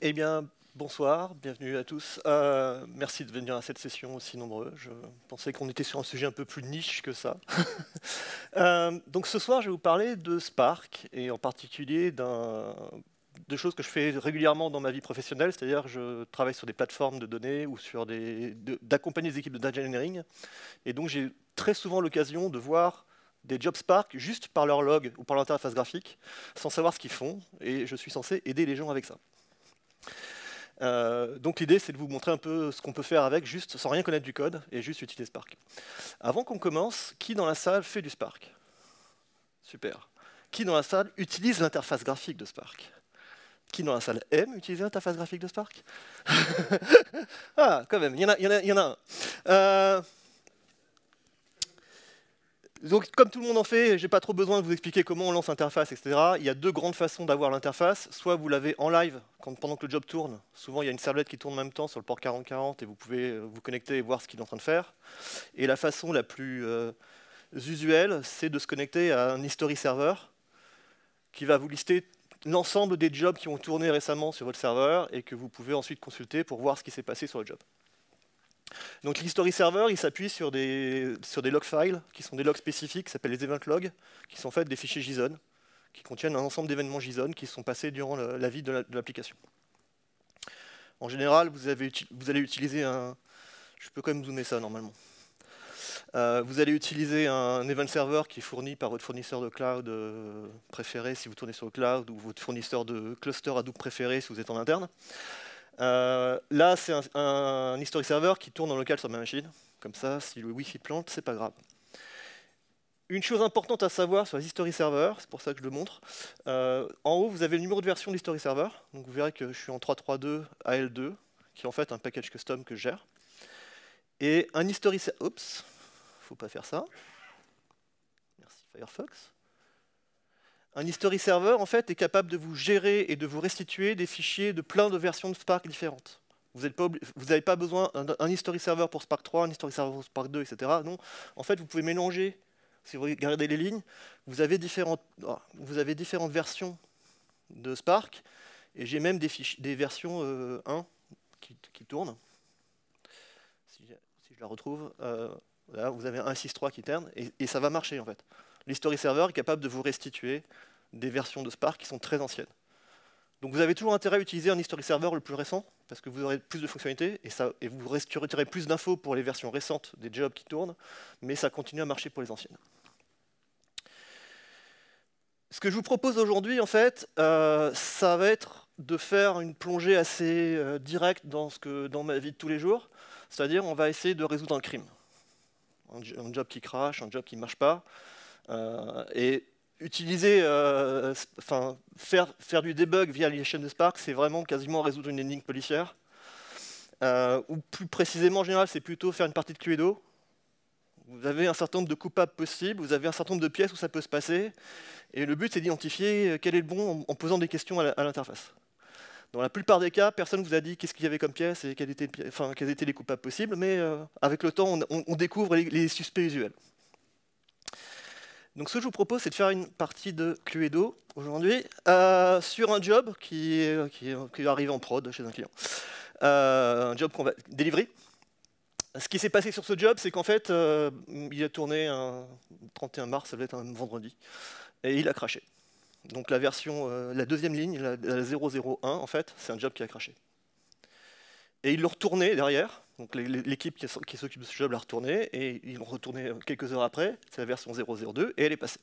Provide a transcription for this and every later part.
Eh bien, bonsoir, bienvenue à tous. Merci de venir à cette session aussi nombreux. Je pensais qu'on était sur un sujet un peu plus niche que ça. Donc ce soir, je vais vous parler de Spark, et en particulier de choses que je fais régulièrement dans ma vie professionnelle, c'est-à-dire que je travaille sur des plateformes de données ou sur d'accompagner des équipes de data engineering. Et donc j'ai très souvent l'occasion de voir des jobs Spark juste par leur log ou par l'interface graphique, sans savoir ce qu'ils font, et je suis censé aider les gens avec ça. Donc l'idée, c'est de vous montrer un peu ce qu'on peut faire avec, juste sans rien connaître du code, et juste utiliser Spark. Avant qu'on commence, qui dans la salle fait du Spark? Super. Qui dans la salle utilise l'interface graphique de Spark? Qui dans la salle aime utiliser l'interface graphique de Spark? Ah, quand même, il y en a un. Donc, comme tout le monde en fait, j'ai pas trop besoin de vous expliquer comment on lance l'interface, etc. Il y a deux grandes façons d'avoir l'interface. Soit vous l'avez en live, pendant que le job tourne. Souvent, il y a une servlette qui tourne en même temps sur le port 4040 et vous pouvez vous connecter et voir ce qu'il est en train de faire. Et la façon la plus usuelle, c'est de se connecter à un history server qui va vous lister l'ensemble des jobs qui ont tourné récemment sur votre serveur et que vous pouvez ensuite consulter pour voir ce qui s'est passé sur le job. Donc l'history server, il s'appuie sur des log files, qui sont des logs spécifiques, qui s'appellent les event logs, qui sont en fait des fichiers JSON, qui contiennent un ensemble d'événements JSON qui sont passés durant la vie de l'application. En général, vous allez utiliser un... Je peux quand même zoomer ça normalement. Vous allez utiliser un event server qui est fourni par votre fournisseur de cloud préféré si vous tournez sur le cloud, ou votre fournisseur de cluster Hadoop préféré si vous êtes en interne. Là, c'est un history server qui tourne en local sur ma machine. Comme ça, si le Wi-Fi plante, c'est pas grave. Une chose importante à savoir sur les history servers, c'est pour ça que je le montre. En haut, vous avez le numéro de version de l'history server. Donc vous verrez que je suis en 3.3.2 AL2, qui est en fait un package custom que je gère. Et un history server... Oups, faut pas faire ça. Merci Firefox. Un history server, en fait, est capable de vous gérer et de vous restituer des fichiers de plein de versions de Spark différentes. Vous n'avez pas besoin d'un history server pour Spark 3, un history server pour Spark 2, etc. Non, en fait, vous pouvez mélanger. Si vous regardez les lignes, vous avez différentes versions de Spark, et j'ai même des versions 1 qui tournent. Si je la retrouve, là, vous avez un 1.6.3 qui tourne, et ça va marcher, en fait. L'history server est capable de vous restituer des versions de Spark qui sont très anciennes. Donc vous avez toujours intérêt à utiliser un history server le plus récent, parce que vous aurez plus de fonctionnalités, et vous retirez plus d'infos pour les versions récentes des jobs qui tournent, mais ça continue à marcher pour les anciennes. Ce que je vous propose aujourd'hui, en fait, ça va être de faire une plongée assez directe dans ma vie de tous les jours, c'est-à-dire on va essayer de résoudre un crime. Un job qui crache, un job qui ne marche pas, et faire du debug via les chaînes de Spark, c'est vraiment quasiment résoudre une énigme policière. Ou plus précisément, en général, c'est plutôt faire une partie de Cluedo. Vous avez un certain nombre de coupables possibles, vous avez un certain nombre de pièces où ça peut se passer, et le but c'est d'identifier quel est le bon en posant des questions à l'interface. Dans la plupart des cas, personne ne vous a dit qu'est-ce qu'il y avait comme pièces et quels étaient les coupables possibles, mais avec le temps, on découvre les suspects usuels. Donc ce que je vous propose, c'est de faire une partie de Cluedo aujourd'hui sur un job qui est arrivé en prod chez un client. Un job qu'on va délivrer. Ce qui s'est passé sur ce job, c'est qu'en fait, il a tourné un 31 mars, ça devait être un vendredi, et il a craché. Donc la deuxième ligne, la 001, en fait, c'est un job qui a craché. Et ils l'ont retourné derrière, donc l'équipe qui s'occupe de ce job l'a retourné, et ils l'ont retourné quelques heures après, c'est la version 002, et elle est passée.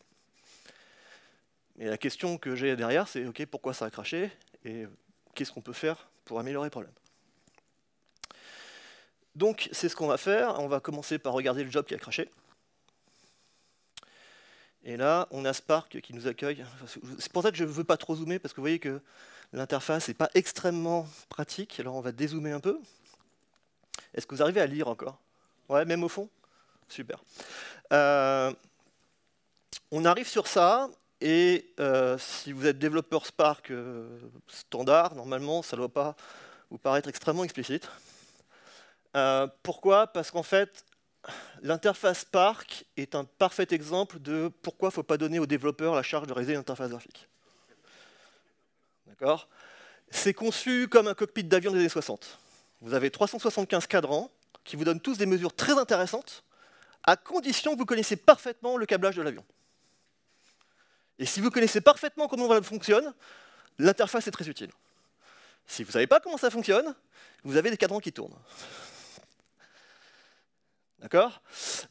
Et la question que j'ai derrière, c'est ok, pourquoi ça a craché, et qu'est-ce qu'on peut faire pour améliorer le problème. Donc c'est ce qu'on va faire, on va commencer par regarder le job qui a craché. Et là, on a Spark qui nous accueille. C'est pour ça que je ne veux pas trop zoomer, parce que vous voyez que l'interface n'est pas extrêmement pratique. Alors on va dézoomer un peu. Est-ce que vous arrivez à lire encore? Ouais, même au fond? Super. On arrive sur ça, et si vous êtes développeur Spark standard, normalement, ça ne doit pas vous paraître extrêmement explicite. Pourquoi? Parce qu'en fait, l'interface Spark est un parfait exemple de pourquoi il ne faut pas donner aux développeurs la charge de réaliser une interface graphique. D'accord? C'est conçu comme un cockpit d'avion des années 60. Vous avez 375 cadrans qui vous donnent tous des mesures très intéressantes, à condition que vous connaissiez parfaitement le câblage de l'avion. Et si vous connaissez parfaitement comment ça fonctionne, l'interface est très utile. Si vous ne savez pas comment ça fonctionne, vous avez des cadrans qui tournent. D'accord?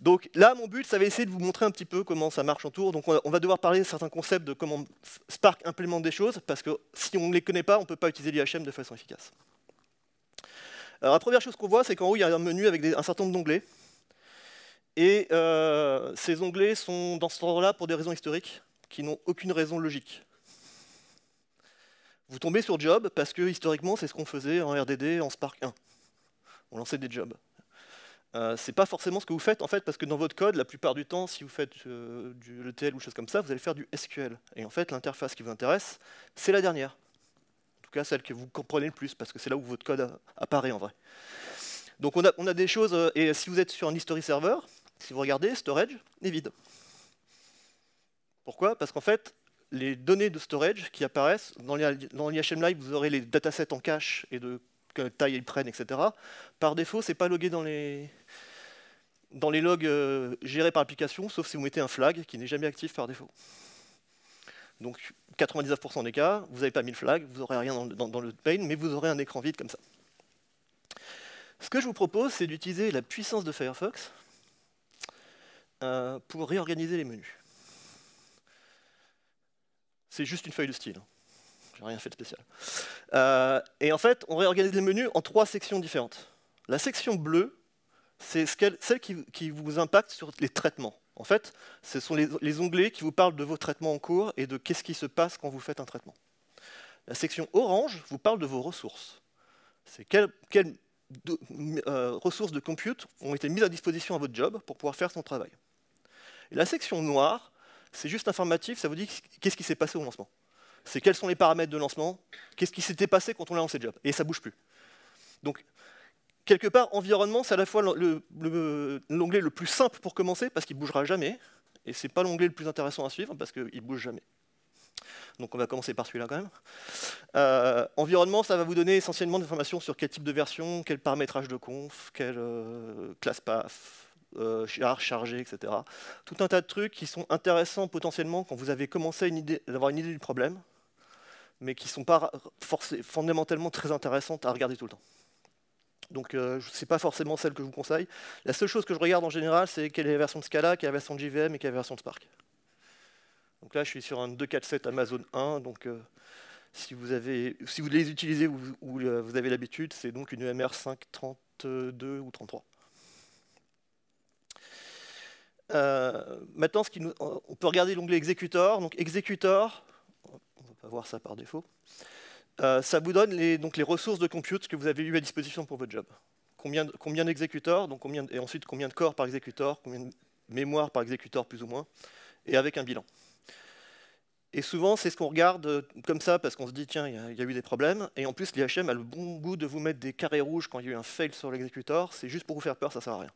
Donc là, mon but, ça va essayer de vous montrer un petit peu comment ça marche en tour. Donc on va devoir parler de certains concepts de comment Spark implémente des choses, parce que si on ne les connaît pas, on ne peut pas utiliser l'IHM de façon efficace. Alors la première chose qu'on voit, c'est qu'en haut, il y a un menu avec un certain nombre d'onglets. Et ces onglets sont dans cet ordre-là pour des raisons historiques qui n'ont aucune raison logique. Vous tombez sur Job parce que historiquement, c'est ce qu'on faisait en RDD, en Spark 1. On lançait des jobs. C'est pas forcément ce que vous faites, en fait, parce que dans votre code, la plupart du temps, si vous faites du ETL ou choses comme ça, vous allez faire du SQL. Et en fait, l'interface qui vous intéresse, c'est la dernière. En tout cas, celle que vous comprenez le plus, parce que c'est là où votre code apparaît en vrai. Donc on a des choses, et si vous êtes sur un history server, si vous regardez, storage est vide. Pourquoi? Parce qu'en fait, les données de storage qui apparaissent, dans l'IHM Live, vous aurez les datasets en cache et de quelle taille ils prennent, etc. Par défaut, c'est pas logué dans les logs gérés par l'application, sauf si vous mettez un flag qui n'est jamais actif par défaut. Donc 99% des cas, vous n'avez pas mis le flag, vous n'aurez rien dans le pane, mais vous aurez un écran vide comme ça. Ce que je vous propose, c'est d'utiliser la puissance de Firefox pour réorganiser les menus. C'est juste une feuille de style. J'ai rien fait de spécial. Et en fait, on réorganise les menus en 3 sections différentes. La section bleue, c'est celle qui vous impacte sur les traitements. En fait, ce sont les onglets qui vous parlent de vos traitements en cours et de qu'est-ce qui se passe quand vous faites un traitement. La section orange vous parle de vos ressources. C'est quelles ressources de compute ont été mises à disposition à votre job pour pouvoir faire son travail. Et la section noire, c'est juste informatif, ça vous dit qu'est-ce qui s'est passé au lancement. C'est quels sont les paramètres de lancement, qu'est-ce qui s'était passé quand on a lancé le job, et ça ne bouge plus. Donc, quelque part, environnement, c'est à la fois l'onglet le plus simple pour commencer, parce qu'il ne bougera jamais, et ce n'est pas l'onglet le plus intéressant à suivre, parce qu'il ne bouge jamais. Donc on va commencer par celui-là quand même. Environnement, ça va vous donner essentiellement des informations sur quel type de version, quel paramétrage de conf, quelle classe path, chargé, etc. Tout un tas de trucs qui sont intéressants potentiellement quand vous avez commencé à avoir une idée du problème, mais qui ne sont pas fondamentalement très intéressantes à regarder tout le temps. Donc ce n'est pas forcément celle que je vous conseille. La seule chose que je regarde en général, c'est quelle est la version de Scala, quelle est la version de JVM et quelle est la version de Spark. Donc là, je suis sur un 2.4.7 Amazon 1, donc si vous les utilisez ou vous avez l'habitude, c'est donc une EMR 5.32 ou 33. Maintenant, on peut regarder l'onglet Executor. Donc Executor, on ne va pas voir ça par défaut, ça vous donne les ressources de compute que vous avez eues à disposition pour votre job. Combien d'exécuteurs, et ensuite combien de corps par exécuteur, combien de mémoire par exécuteur plus ou moins, et avec un bilan. Et souvent, c'est ce qu'on regarde comme ça, parce qu'on se dit, tiens, il y a eu des problèmes, et en plus, l'IHM a le bon goût de vous mettre des carrés rouges quand il y a eu un fail sur l'exécuteur, c'est juste pour vous faire peur, ça ne sert à rien.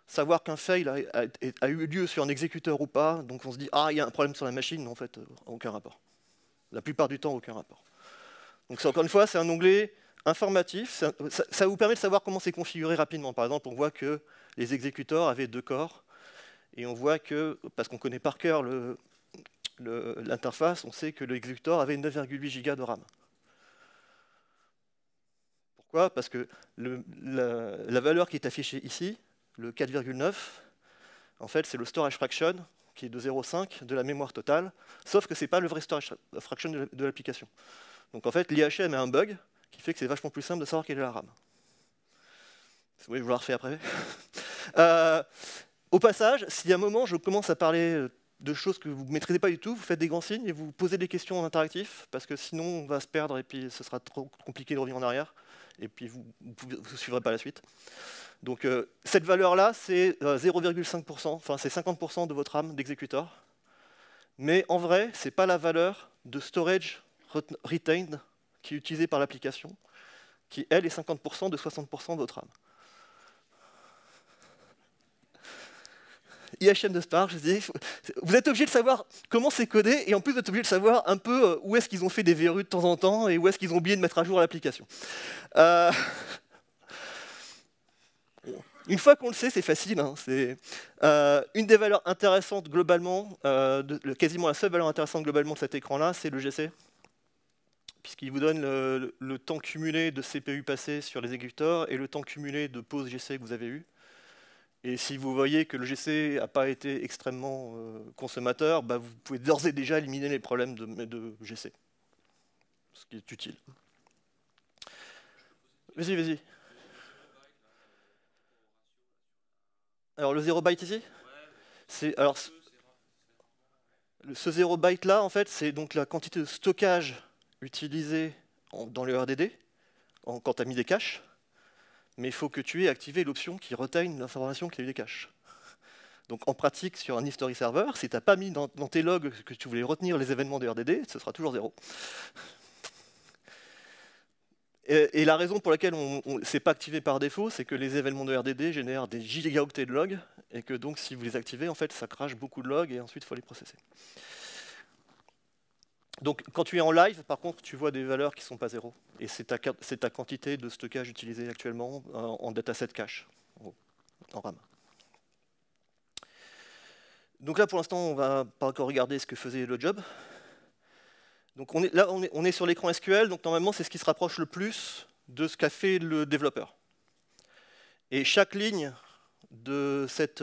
Savoir qu'un fail a eu lieu sur un exécuteur ou pas, donc on se dit, ah, il y a un problème sur la machine, mais en fait, aucun rapport. La plupart du temps, aucun rapport. Donc encore une fois, c'est un onglet informatif, ça vous permet de savoir comment c'est configuré rapidement. Par exemple, on voit que les exécuteurs avaient 2 corps, et on voit que, parce qu'on connaît par cœur l'interface, on sait que l'exécuteur avait 9,8 Go de RAM. Pourquoi? Parce que la valeur qui est affichée ici, le 4,9, en fait, c'est le storage fraction, qui est de 0,5 de la mémoire totale, sauf que ce n'est pas le vrai storage fraction de l'application. Donc en fait, l'IHM a un bug qui fait que c'est vachement plus simple de savoir quelle est la RAM. Si vous voulez, je vous la refais après. Au passage, si à un moment je commence à parler de choses que vous ne maîtrisez pas du tout, vous faites des grands signes et vous posez des questions en interactif, parce que sinon on va se perdre et puis ce sera trop compliqué de revenir en arrière, et puis vous ne suivrez pas la suite. Donc cette valeur-là, c'est 0,5%, enfin c'est 50% de votre RAM d'exécuteur. Mais en vrai, ce n'est pas la valeur de storage retained qui est utilisée par l'application, qui elle est 50% de 60% de votre RAM. IHM de Spark, je disais, vous êtes obligé de savoir comment c'est codé, et en plus vous êtes obligé de savoir un peu où est-ce qu'ils ont fait des verrues de temps en temps, et où est-ce qu'ils ont oublié de mettre à jour l'application. Une fois qu'on le sait, c'est facile. Hein, c'est une des valeurs intéressantes globalement, quasiment la seule valeur intéressante globalement de cet écran-là, c'est le GC, puisqu'il vous donne le temps cumulé de CPU passé sur les exécuteurs et le temps cumulé de pause GC que vous avez eu. Et si vous voyez que le GC n'a pas été extrêmement consommateur, bah vous pouvez d'ores et déjà éliminer les problèmes de GC, ce qui est utile. Vas-y, vas-y. Alors le 0 byte ici, alors ce 0 byte là, en fait, c'est donc la quantité de stockage utilisée dans le RDD quand tu as mis des caches. Mais il faut que tu aies activé l'option qui retaine l'information qu'il y a eu des caches. Donc en pratique, sur un history server, si tu n'as pas mis dans tes logs que tu voulais retenir les événements de RDD, ce sera toujours 0. Et la raison pour laquelle c'est pas activé par défaut, c'est que les événements de RDD génèrent des gigaoctets de logs, et que donc si vous les activez, en fait, ça crache beaucoup de logs, et ensuite il faut les processer. Donc quand tu es en live, par contre, tu vois des valeurs qui ne sont pas 0. Et c'est ta quantité de stockage utilisée actuellement en dataset cache, en RAM. Donc là, pour l'instant, on ne va pas encore regarder ce que faisait le job. Donc on est sur l'écran SQL, donc normalement, c'est ce qui se rapproche le plus de ce qu'a fait le développeur. Et chaque ligne de cette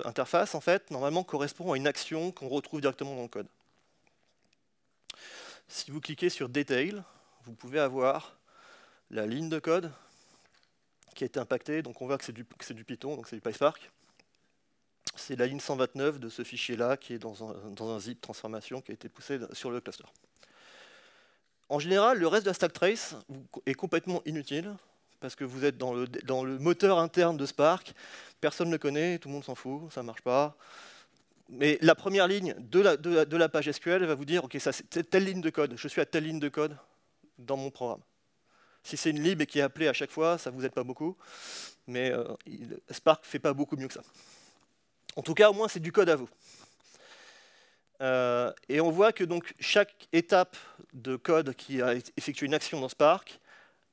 interface, en fait, normalement, correspond à une action qu'on retrouve directement dans le code. Si vous cliquez sur Detail, vous pouvez avoir la ligne de code qui a été impactée. Donc on voit que c'est du Python, donc c'est du PySpark. C'est la ligne 129 de ce fichier-là qui est dans un zip transformation qui a été poussé sur le cluster. En général, le reste de la stack trace est complètement inutile parce que vous êtes dans le moteur interne de Spark. Personne ne le connaît, tout le monde s'en fout, ça ne marche pas. Mais la première ligne de la page SQL va vous dire, OK, ça c'est telle ligne de code, je suis à telle ligne de code dans mon programme. Si c'est une lib et qui est appelée à chaque fois, ça ne vous aide pas beaucoup, mais Spark ne fait pas beaucoup mieux que ça. En tout cas, au moins, c'est du code à vous. Et on voit que donc, chaque étape de code qui a effectué une action dans Spark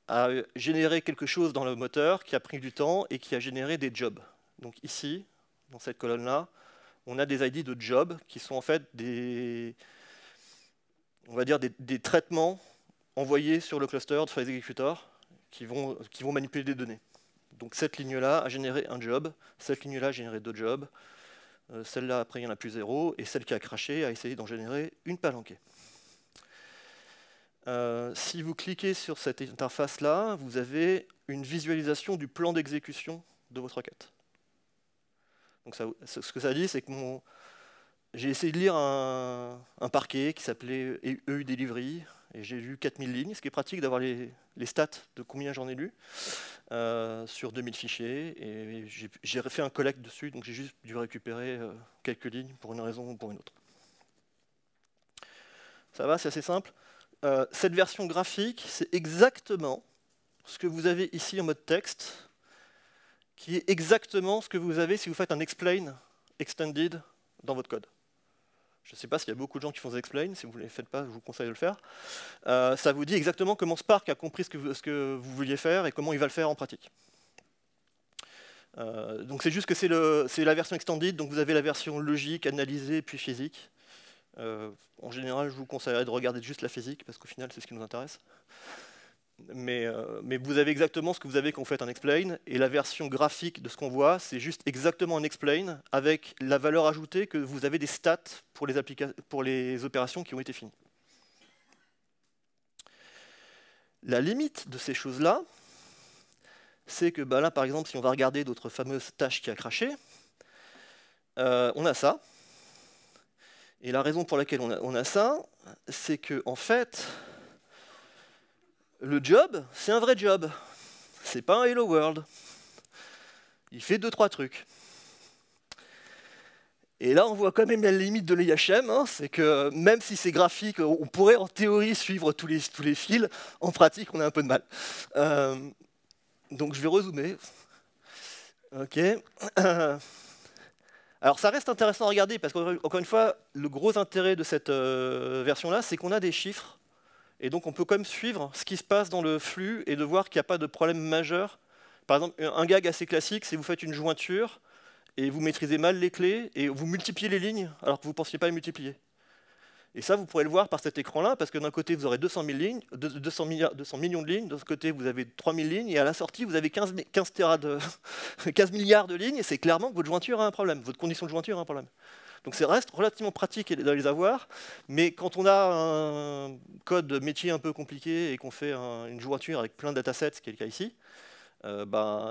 a généré quelque chose dans le moteur qui a pris du temps et qui a généré des jobs. Donc ici, dans cette colonne-là, on a des ID de jobs qui sont en fait on va dire des traitements envoyés sur le cluster, sur les exécuteurs, qui vont manipuler des données. Donc cette ligne-là a généré un job, cette ligne-là a généré deux jobs, celle-là après il n'y en a plus 0, et celle qui a craché a essayé d'en générer une palanquée. Si vous cliquez sur cette interface-là, vous avez une visualisation du plan d'exécution de votre requête. Donc ce que ça dit, c'est que j'ai essayé de lire un parquet qui s'appelait EU Delivery, et j'ai lu 4000 lignes, ce qui est pratique d'avoir les stats de combien j'en ai lu sur 2000 fichiers, et j'ai fait un collect dessus, donc j'ai juste dû récupérer quelques lignes pour une raison ou pour une autre. Ça va, c'est assez simple. Cette version graphique, c'est exactement ce que vous avez ici en mode texte, qui est exactement ce que vous avez si vous faites un explain extended dans votre code. Je ne sais pas s'il y a beaucoup de gens qui font des explain, si vous ne les faites pas, je vous conseille de le faire. Ça vous dit exactement comment Spark a compris ce que vous vouliez faire et comment il va le faire en pratique. Donc c'est juste que c'est la version extended, donc vous avez la version logique, analysée, puis physique. En général, je vous conseillerais de regarder juste la physique, parce qu'au final, c'est ce qui nous intéresse. Mais vous avez exactement ce que vous avez quand vous faites un explain, et la version graphique de ce qu'on voit, c'est juste exactement un explain, avec la valeur ajoutée que vous avez des stats pour les opérations qui ont été finies. La limite de ces choses-là, c'est que là, par exemple, si on va regarder d'autres fameuses tâches qui a craché, on a ça. Et la raison pour laquelle on a ça, c'est que en fait, le job, c'est un vrai job. C'est pas un Hello World. Il fait 2-3 trucs. Et là, on voit quand même la limite de l'IHM, hein, c'est que même si c'est graphique, on pourrait en théorie suivre tous les fils. En pratique, on a un peu de mal. Donc je vais rezoomer. Ok. Alors ça reste intéressant à regarder parce qu'encore une fois, le gros intérêt de cette version-là, c'est qu'on a des chiffres et donc on peut quand même suivre ce qui se passe dans le flux et de voir qu'il n'y a pas de problème majeur. Par exemple, un gag assez classique, c'est vous faites une jointure et vous maîtrisez mal les clés et vous multipliez les lignes alors que vous ne pensiez pas les multiplier. Et ça, vous pourrez le voir par cet écran-là, parce que d'un côté, vous aurez 200 millions de lignes, de l'autre côté, vous avez 3000 lignes, et à la sortie, vous avez 15 milliards de lignes, et c'est clairement que votre jointure a un problème, votre condition de jointure a un problème. Donc ça reste relativement pratique de les avoir, mais quand on a un code métier un peu compliqué et qu'on fait une jointure avec plein de datasets, ce qui est le cas ici,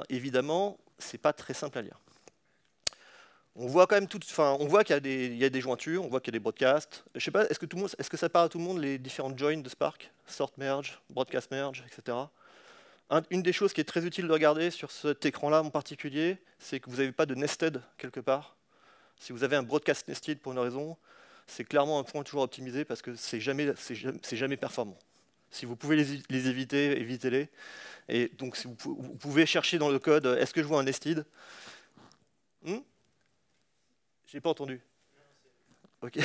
évidemment, c'est pas très simple à lire. On voit quand même on voit qu'il y a des jointures, on voit qu'il y a des broadcasts. Je sais pas, est-ce que ça parle à tout le monde les différentes joins de Spark, sort merge, broadcast merge, etc. Une des choses qui est très utile de regarder sur cet écran-là en particulier, c'est que vous n'avez pas de nested quelque part. Si vous avez un broadcast nested pour une raison, c'est clairement un point toujours optimisé parce que c'est jamais performant. Si vous pouvez les éviter, évitez-les. Et donc si vous pouvez chercher dans le code, est-ce que je vois un nested? J'ai pas entendu. Ok.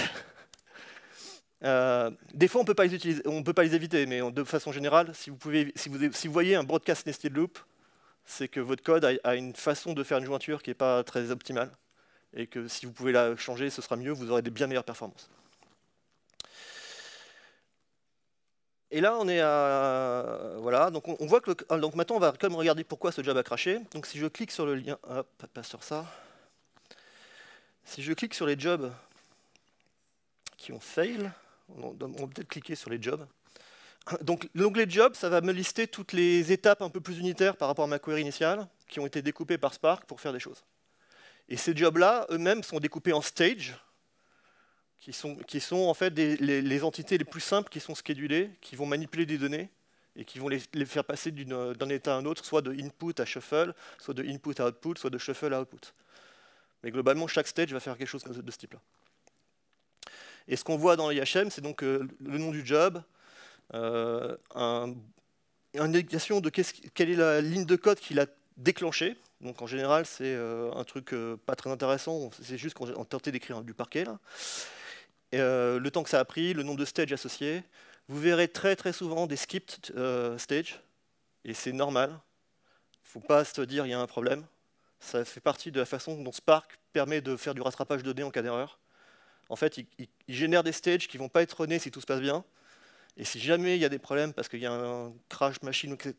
Des fois, on peut pas les utiliser, on peut pas les éviter, mais de façon générale, si vous voyez un broadcast nested loop, c'est que votre code a une façon de faire une jointure qui n'est pas très optimale, et que si vous pouvez la changer, ce sera mieux, vous aurez des bien meilleures performances. Et là, on est à... Voilà, donc on voit que... Donc maintenant, on va quand même regarder pourquoi ce job a craché. Donc si je clique sur le lien... Hop, pas sur ça. Si je clique sur les jobs qui ont fail, on va peut-être cliquer sur les jobs. Donc l'onglet Jobs, ça va me lister toutes les étapes un peu plus unitaires par rapport à ma query initiale, qui ont été découpées par Spark pour faire des choses. Et ces jobs-là, eux-mêmes, sont découpés en stages, qui sont en fait les entités les plus simples qui sont schedulées, qui vont manipuler des données, et qui vont les faire passer d'un état à un autre, soit de input à shuffle, soit de input à output, soit de shuffle à output. Mais globalement, chaque stage va faire quelque chose de ce type-là. Et ce qu'on voit dans l'IHM, c'est donc le nom du job, une indication de quelle est la ligne de code qui l'a déclenché. Donc en général, c'est un truc pas très intéressant, c'est juste qu'on tentait d'écrire du parquet. Là. Et, le temps que ça a pris, le nombre de stages associés. Vous verrez très souvent des skipped stages, et c'est normal. Il ne faut pas se dire qu'il y a un problème. Ça fait partie de la façon dont Spark permet de faire du rattrapage de données en cas d'erreur. En fait, il génère des stages qui ne vont pas être runnés si tout se passe bien. Et si jamais il y a des problèmes parce qu'il y a un crash machine, etc.,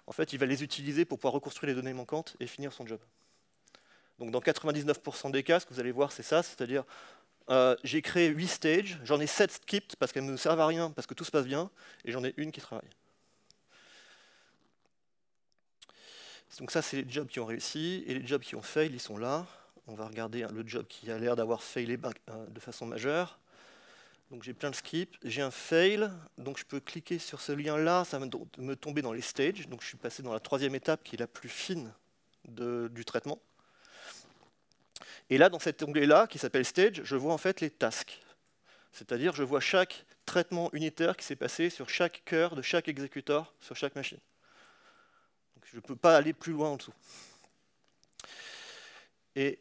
en fait, il va les utiliser pour pouvoir reconstruire les données manquantes et finir son job. Donc dans 99% des cas, ce que vous allez voir, c'est ça, c'est-à-dire j'ai créé 8 stages, j'en ai 7 skipped parce qu'elles ne me servent à rien, parce que tout se passe bien, et j'en ai une qui travaille. Donc ça, c'est les jobs qui ont réussi, et les jobs qui ont fail, ils sont là. On va regarder le job qui a l'air d'avoir failé de façon majeure. Donc j'ai plein de skips, j'ai un fail, donc je peux cliquer sur ce lien-là, ça va me tomber dans les stages. Donc je suis passé dans la troisième étape qui est la plus fine du traitement. Et là, dans cet onglet-là, qui s'appelle Stage, je vois en fait les tasks. C'est-à-dire, je vois chaque traitement unitaire qui s'est passé sur chaque cœur de chaque exécuteur sur chaque machine. Donc, je ne peux pas aller plus loin en dessous. Et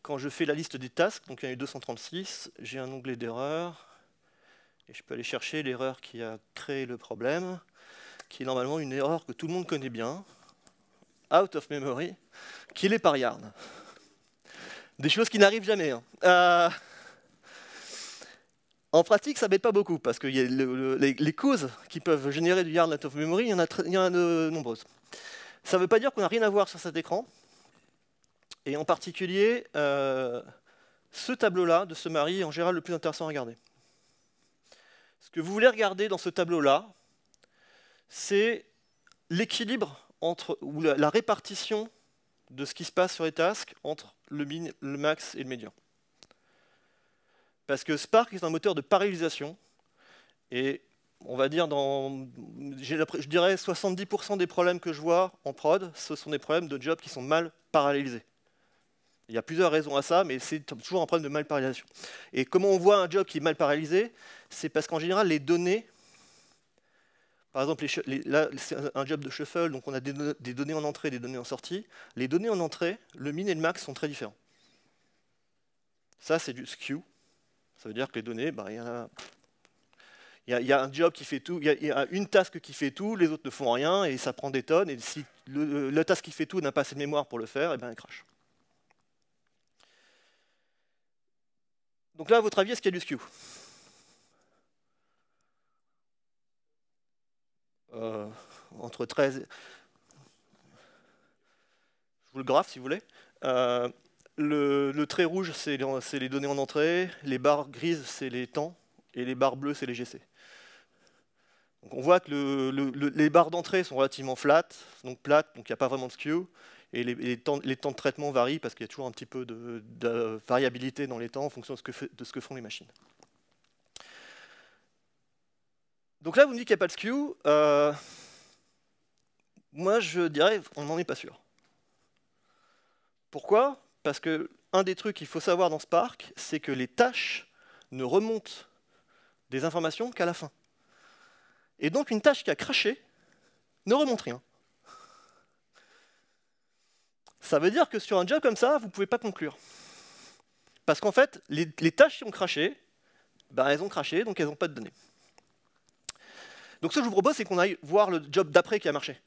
quand je fais la liste des tasks, donc il y en a eu 236, j'ai un onglet d'erreur, et je peux aller chercher l'erreur qui a créé le problème, qui est normalement une erreur que tout le monde connaît bien, out of memory, qui est les par yarn. Des choses qui n'arrivent jamais. Hein. En pratique, ça ne m'aide pas beaucoup, parce que les causes qui peuvent générer du yarn out of memory, il y en a de nombreuses. Ça ne veut pas dire qu'on n'a rien à voir sur cet écran. Et en particulier, ce tableau-là de summary est en général le plus intéressant à regarder. Ce que vous voulez regarder dans ce tableau-là, c'est l'équilibre ou la répartition de ce qui se passe sur les tasks entre le min, le max et le médian. Parce que Spark est un moteur de parallélisation, et on va dire, je dirais 70% des problèmes que je vois en prod, ce sont des problèmes de jobs qui sont mal parallélisés. Il y a plusieurs raisons à ça, mais c'est toujours un problème de mal parallélisation. Et comment on voit un job qui est mal parallélisé? C'est parce qu'en général, les données, Par exemple, là, c'est un job de shuffle, donc on a des données en entrée, des données en sortie. Les données en entrée, le min et le max sont très différents. Ça, c'est du skew. Ça veut dire que les données, bah, il y a un job qui fait tout, il y a une task qui fait tout, les autres ne font rien, et ça prend des tonnes, et si le task qui fait tout n'a pas assez de mémoire pour le faire, et bien il crash. Donc là, à votre avis, est-ce qu'il y a du skew? Entre 13... Je vous le graphe si vous voulez. Le trait rouge, c'est les données en entrée, les barres grises, c'est les temps, et les barres bleues, c'est les GC. Donc on voit que les barres d'entrée sont relativement plates, donc il n'y a pas vraiment de skew, et les temps de traitement varient parce qu'il y a toujours un petit peu de variabilité dans les temps en fonction de ce que font les machines. Donc là, vous me dites qu'il n'y a pas de skew. Moi, je dirais on n'en est pas sûr. Pourquoi? Parce que un des trucs qu'il faut savoir dans Spark, c'est que les tâches ne remontent des informations qu'à la fin. Et donc une tâche qui a craché ne remonte rien. Ça veut dire que sur un job comme ça, vous ne pouvez pas conclure. Parce qu'en fait, les tâches qui ont craché, ben, elles ont craché, donc elles n'ont pas de données. Donc ce que je vous propose, c'est qu'on aille voir le job d'après qui a marché.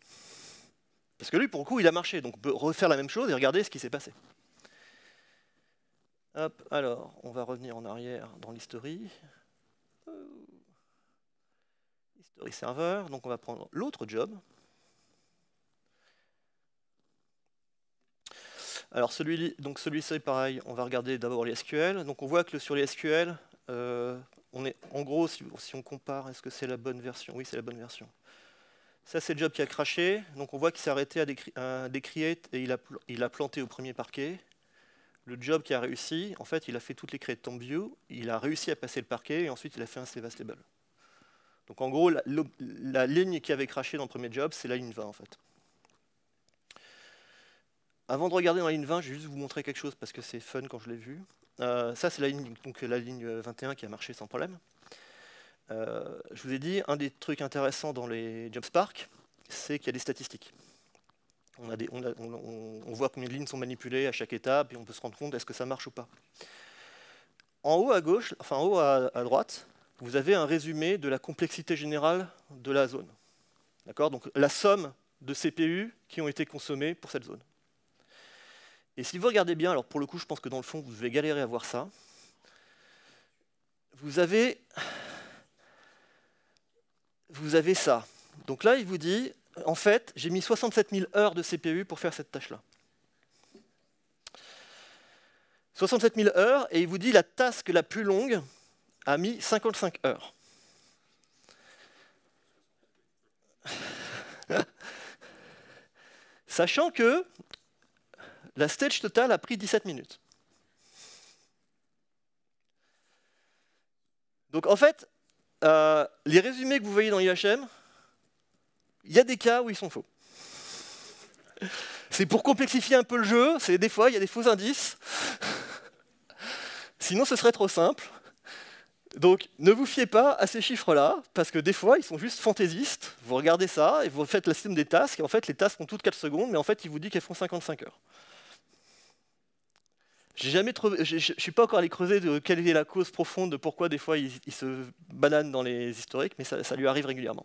Parce que lui, pour le coup, il a marché, donc on peut refaire la même chose et regarder ce qui s'est passé. Hop, alors, on va revenir en arrière dans l'history. History server, donc on va prendre l'autre job. Alors celui-ci, pareil, on va regarder d'abord les SQL. Donc on voit que sur les SQL, on est, en gros, si on compare, est-ce que c'est la bonne version? Oui, c'est la bonne version. Ça, c'est le job qui a craché. Donc on voit qu'il s'est arrêté à des create et il a planté au premier parquet. Le job qui a réussi, en fait, il a fait toutes les create tomb view, il a réussi à passer le parquet et ensuite il a fait un save stable. Donc en gros, la ligne qui avait craché dans le premier job, c'est la ligne 20 en fait. Avant de regarder dans la ligne 20, je vais juste vous montrer quelque chose parce que c'est fun quand je l'ai vu. Ça, c'est la ligne 21 qui a marché sans problème. Je vous ai dit, un des trucs intéressants dans les Job Spark, c'est qu'il y a des statistiques. On voit combien de lignes sont manipulées à chaque étape et on peut se rendre compte est-ce que ça marche ou pas. En haut à gauche, enfin en haut à droite, vous avez un résumé de la complexité générale de la zone. D'accord? Donc la somme de CPU qui ont été consommés pour cette zone. Et si vous regardez bien, alors pour le coup, je pense que dans le fond, vous devez galérer à voir ça. Vous avez ça. Donc là, il vous dit, en fait, j'ai mis 67 000 heures de CPU pour faire cette tâche-là. 67 000 heures, et il vous dit la task la plus longue a mis 55 heures. Sachant que la stage totale a pris 17 minutes. Donc en fait, les résumés que vous voyez dans IHM, il y a des cas où ils sont faux. C'est pour complexifier un peu le jeu, des fois il y a des faux indices. Sinon ce serait trop simple. Donc ne vous fiez pas à ces chiffres-là, parce que des fois ils sont juste fantaisistes. Vous regardez ça et vous faites la somme des tasks, et en fait les tasks font toutes 4 secondes, mais en fait il vous dit qu'elles font 55 heures. Je ne suis pas encore allé creuser de quelle est la cause profonde de pourquoi des fois il se banane dans les historiques, mais ça lui arrive régulièrement.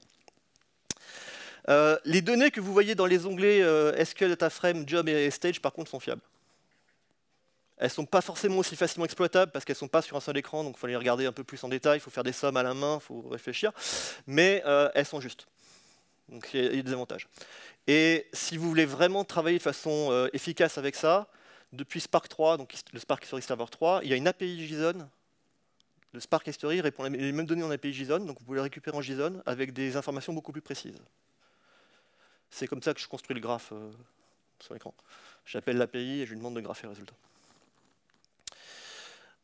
Les données que vous voyez dans les onglets SQL Data Frame, Job et Stage, par contre, sont fiables. Elles ne sont pas forcément aussi facilement exploitables parce qu'elles ne sont pas sur un seul écran, donc il faut les regarder un peu plus en détail, il faut faire des sommes à la main, il faut réfléchir, mais elles sont justes. Donc il y a des avantages. Et si vous voulez vraiment travailler de façon efficace avec ça, depuis Spark 3, donc le Spark History Server 3, il y a une API JSON. Le Spark History répond les mêmes données en API JSON, donc vous pouvez les récupérer en JSON avec des informations beaucoup plus précises. C'est comme ça que je construis le graphe sur l'écran. J'appelle l'API et je lui demande de grapher le résultat.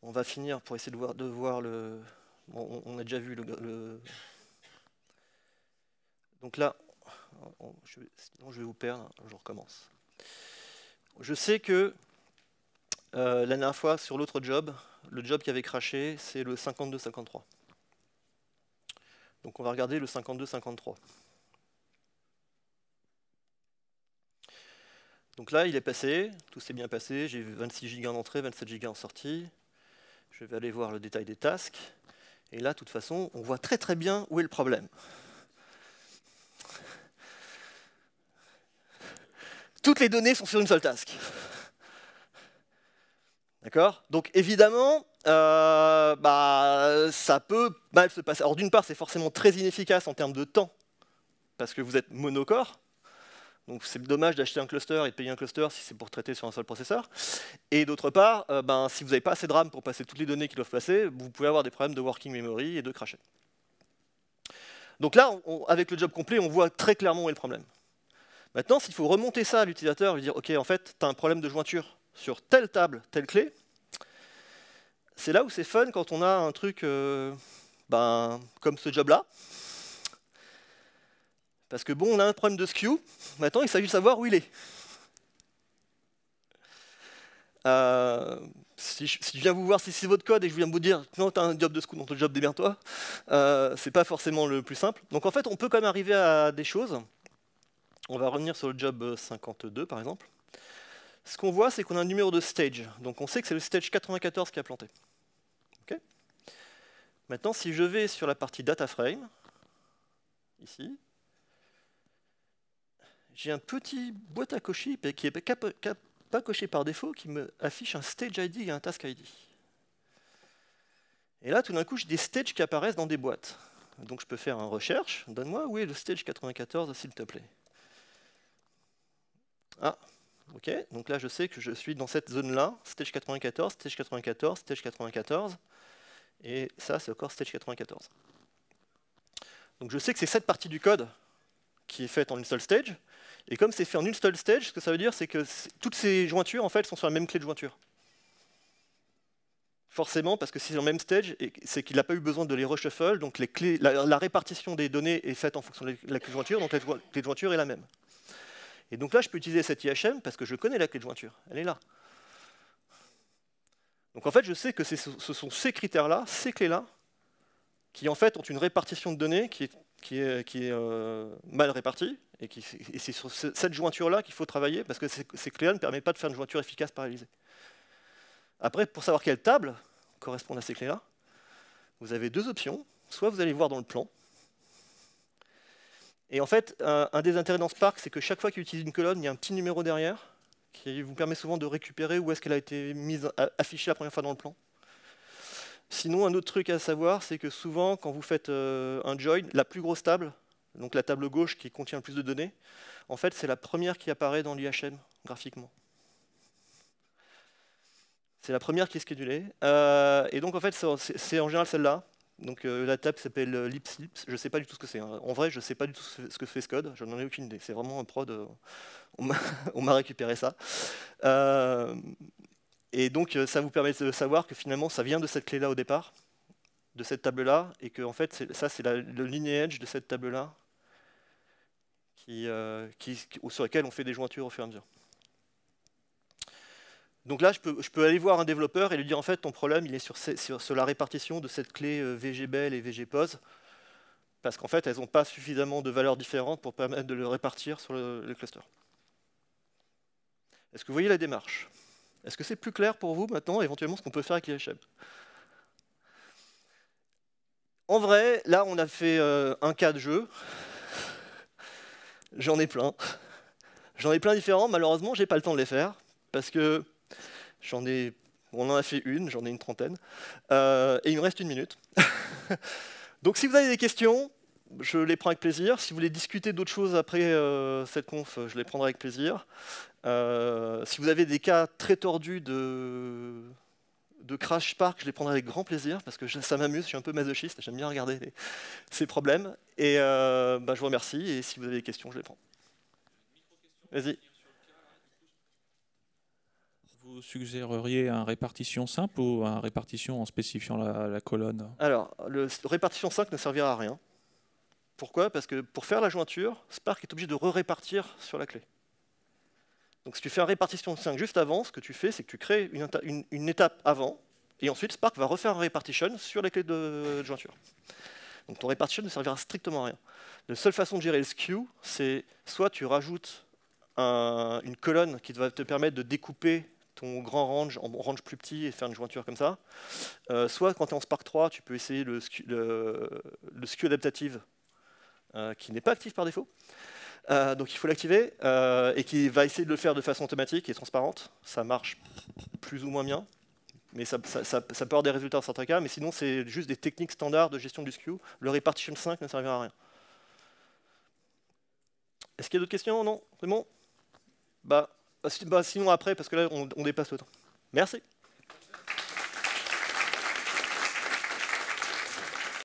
On va finir pour essayer de voir le... Bon, on a déjà vu le... Donc là, sinon je vais vous perdre, je recommence. Je sais que la dernière fois, sur l'autre job, le job qui avait craché, c'est le 52-53. Donc on va regarder le 52-53. Donc là, il est passé, tout s'est bien passé, j'ai vu 26 Go en entrée, 27 Go en sortie. Je vais aller voir le détail des tasks. Et là, de toute façon, on voit très très bien où est le problème. Toutes les données sont sur une seule task. D'accord? Donc évidemment, ça peut mal se passer. Alors d'une part, c'est forcément très inefficace en termes de temps, parce que vous êtes monocore. Donc c'est dommage d'acheter un cluster et de payer un cluster si c'est pour traiter sur un seul processeur. Et d'autre part, si vous n'avez pas assez de RAM pour passer toutes les données qui doivent passer, vous pouvez avoir des problèmes de working memory et de crasher. Donc là, avec le job complet, on voit très clairement où est le problème. Maintenant, s'il faut remonter ça à l'utilisateur et lui dire, OK, en fait, tu as un problème de jointure sur telle table, telle clé, c'est là où c'est fun quand on a un truc comme ce job-là. Parce que bon, on a un problème de skew, maintenant il s'agit de savoir où il est. Si je viens vous voir, si c'est votre code et je viens vous dire non, tu as un job de skew dans ton job, démerde-toi, c'est pas forcément le plus simple. Donc en fait, on peut quand même arriver à des choses. On va revenir sur le job 52 par exemple. Ce qu'on voit, c'est qu'on a un numéro de stage. Donc on sait que c'est le stage 94 qui a planté. Okay. Maintenant, si je vais sur la partie data frame, ici, j'ai un petit boîte à cocher qui n'est pas coché par défaut, qui me affiche un stage ID et un task ID. Et là, tout d'un coup, j'ai des stages qui apparaissent dans des boîtes. Donc je peux faire une recherche. Donne-moi où est le stage 94, s'il te plaît. Ah, ok. Donc là, je sais que je suis dans cette zone-là. Stage 94, stage 94, stage 94. Et ça, c'est encore stage 94. Donc je sais que c'est cette partie du code qui est faite en une seule stage. Et comme c'est fait en une seule stage, ce que ça veut dire, c'est que toutes ces jointures en fait, sont sur la même clé de jointure. Forcément, parce que c'est sur la même stage, c'est qu'il n'a pas eu besoin de les reshuffle, donc les clés, la répartition des données est faite en fonction de la clé de jointure, donc la clé de jointure est la même. Et donc là, je peux utiliser cette IHM parce que je connais la clé de jointure, elle est là. Donc en fait, je sais que ce sont ces critères-là, ces clés-là, qui en fait ont une répartition de données qui est mal répartie, et c'est sur cette jointure-là qu'il faut travailler, parce que ces clés-là ne permettent pas de faire une jointure efficace paralysée. Après, pour savoir quelle table correspond à ces clés-là, vous avez deux options. Soit vous allez voir dans le plan, et en fait, un des intérêts dans Spark, c'est que chaque fois qu'il utilise une colonne, il y a un petit numéro derrière, qui vous permet souvent de récupérer où est-ce qu'elle a été affichée la première fois dans le plan. Sinon, un autre truc à savoir, c'est que souvent, quand vous faites un join, la plus grosse table, donc la table gauche qui contient le plus de données, en fait, c'est la première qui apparaît dans l'IHM graphiquement. C'est la première qui est schedulée. Et donc, en fait, c'est en général celle-là. Donc, la table s'appelle Lips. Je ne sais pas du tout ce que c'est. Hein. En vrai, je ne sais pas du tout ce que fait ce code. Je n'en ai aucune idée. C'est vraiment un prod. On m'a récupéré ça. Et donc, ça vous permet de savoir que finalement, ça vient de cette clé-là au départ, de cette table-là, et que en fait, ça, c'est le lineage de cette table-là sur laquelle on fait des jointures au fur et à mesure. Donc là, je peux aller voir un développeur et lui dire, en fait, ton problème, il est sur la répartition de cette clé VGBEL et VGPOS, parce qu'en fait, elles n'ont pas suffisamment de valeurs différentes pour permettre de le répartir sur le cluster. Est-ce que vous voyez la démarche? Est-ce que c'est plus clair pour vous maintenant, éventuellement, ce qu'on peut faire avec l'IHM? En vrai, là, on a fait un cas de jeu. J'en ai plein. J'en ai plein différents. Malheureusement, j'ai pas le temps de les faire parce que on en a fait une, j'en ai une trentaine, et il me reste 1 minute. Donc, si vous avez des questions, je les prends avec plaisir. Si vous voulez discuter d'autres choses après cette conf, je les prendrai avec plaisir. Si vous avez des cas très tordus de crash Spark, je les prendrai avec grand plaisir parce que ça m'amuse, je suis un peu masochiste, j'aime bien regarder ces problèmes. Et je vous remercie et si vous avez des questions, je les prends. Vas-y. Vous suggéreriez une répartition simple ou une répartition en spécifiant la colonne? Alors, répartition 5 ne servira à rien. Pourquoi? Parce que pour faire la jointure, Spark est obligé de re-répartir sur la clé. Donc si tu fais une répartition 5 juste avant, ce que tu fais, c'est que tu crées une étape avant, et ensuite Spark va refaire un repartition sur les clés de jointure. Donc ton repartition ne servira strictement à rien. La seule façon de gérer le skew, c'est soit tu rajoutes une colonne qui va te permettre de découper ton grand range en range plus petit et faire une jointure comme ça. Soit quand tu es en Spark 3, tu peux essayer le skew adaptative, qui n'est pas actif par défaut. Donc il faut l'activer, et qui va essayer de le faire de façon automatique et transparente. Ça marche plus ou moins bien, mais ça peut avoir des résultats dans certains cas, mais sinon c'est juste des techniques standards de gestion du skew. Le repartition 5 ne servira à rien. Est-ce qu'il y a d'autres questions? Non? C'est bon? Sinon après, parce que là on dépasse le temps. Merci.